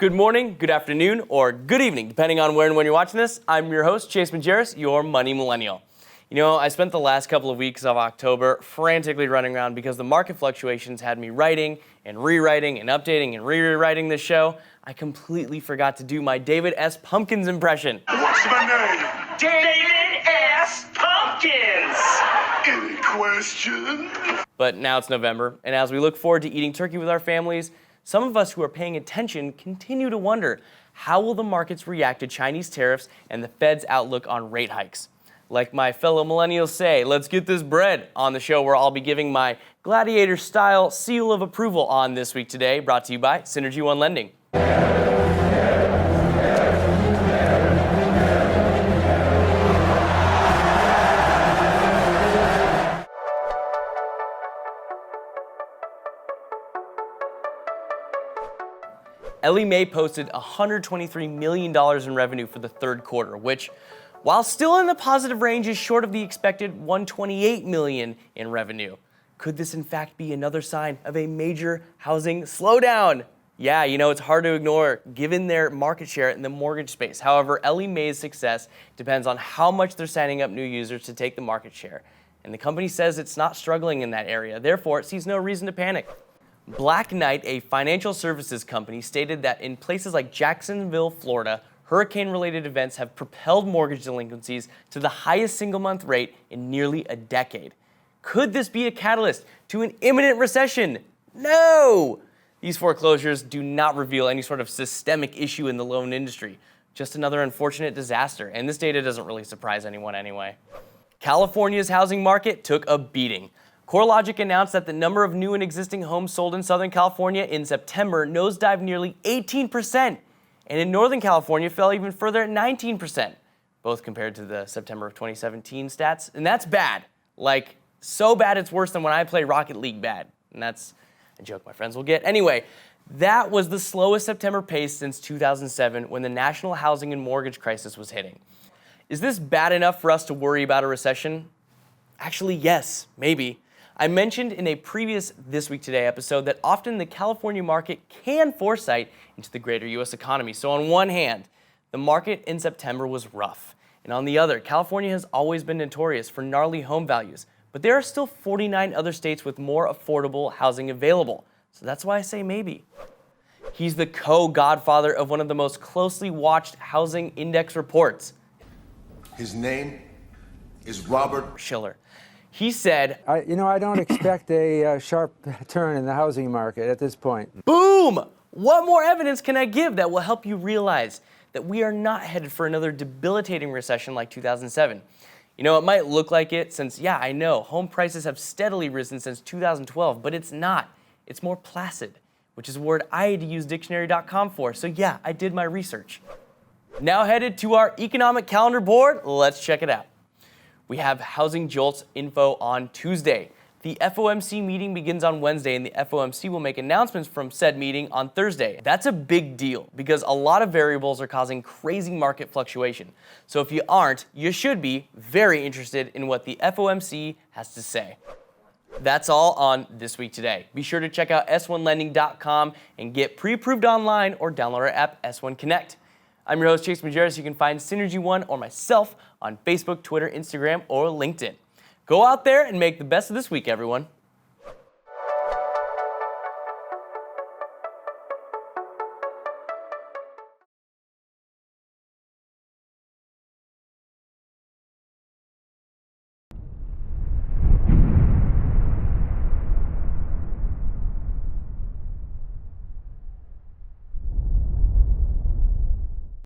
Good morning, good afternoon, or good evening, depending on where and when you're watching this. I'm your host, Chase Majerus, your money millennial. You know, I spent the last couple of weeks of October frantically running around because the market fluctuations had me writing and rewriting and updating and rewriting this show. I completely forgot to do my David S. Pumpkins impression. What's my name? David S. Pumpkins! Any questions? But now it's November, and as we look forward to eating turkey with our families, some of us who are paying attention continue to wonder, how will the markets react to Chinese tariffs and the Fed's outlook on rate hikes? Like my fellow millennials say, let's get this bread on the show where I'll be giving my gladiator-style seal of approval on This Week Today, brought to you by synergyone Lending. Ellie Mae posted $123 million in revenue for the third quarter, which, while still in the positive range, is short of the expected $128 million in revenue. Could this in fact be another sign of a major housing slowdown? Yeah, you know, it's hard to ignore given their market share in the mortgage space. However, Ellie Mae's success depends on how much they're signing up new users to take the market share. And the company says it's not struggling in that area. Therefore, it sees no reason to panic. Black Knight, a financial services company, stated that in places like Jacksonville, Florida, hurricane-related events have propelled mortgage delinquencies to the highest single-month rate in nearly a decade. Could this be a catalyst to an imminent recession? No! These foreclosures do not reveal any sort of systemic issue in the loan industry, just another unfortunate disaster, and this data doesn't really surprise anyone anyway. California's housing market took a beating. CoreLogic announced that the number of new and existing homes sold in Southern California in September nosedived nearly 18%, and in Northern California fell even further at 19%, both compared to the September of 2017 stats. And that's bad. Like, so bad it's worse than when I play Rocket League bad. And that's a joke my friends will get. Anyway, that was the slowest September pace since 2007 when the national housing and mortgage crisis was hitting. Is this bad enough for us to worry about a recession? Actually, yes, maybe. I mentioned in a previous This Week Today episode that often the California market can foresight into the greater U.S. economy. So on one hand, the market in September was rough. And on the other, California has always been notorious for gnarly home values. But there are still 49 other states with more affordable housing available. So that's why I say maybe. He's the co-godfather of one of the most closely watched housing index reports. His name is Robert Shiller. He said, I don't expect a sharp turn in the housing market at this point. Boom! What more evidence can I give that will help you realize that we are not headed for another debilitating recession like 2007? You know, it might look like it since, yeah, I know, home prices have steadily risen since 2012, but it's not. It's more placid, which is a word I had to use dictionary.com for. So yeah, I did my research. Now headed to our economic calendar board, let's check it out. We have Housing Jolts info on Tuesday. The FOMC meeting begins on Wednesday, and the FOMC will make announcements from said meeting on Thursday. That's a big deal because a lot of variables are causing crazy market fluctuation. So if you aren't, you should be very interested in what the FOMC has to say. That's all on This Week Today. Be sure to check out s1lending.com and get pre-approved online or download our app S1 Connect. I'm your host, Chase Majerus. You can find synergyone or myself on Facebook, Twitter, Instagram, or LinkedIn. Go out there and make the best of this week, everyone.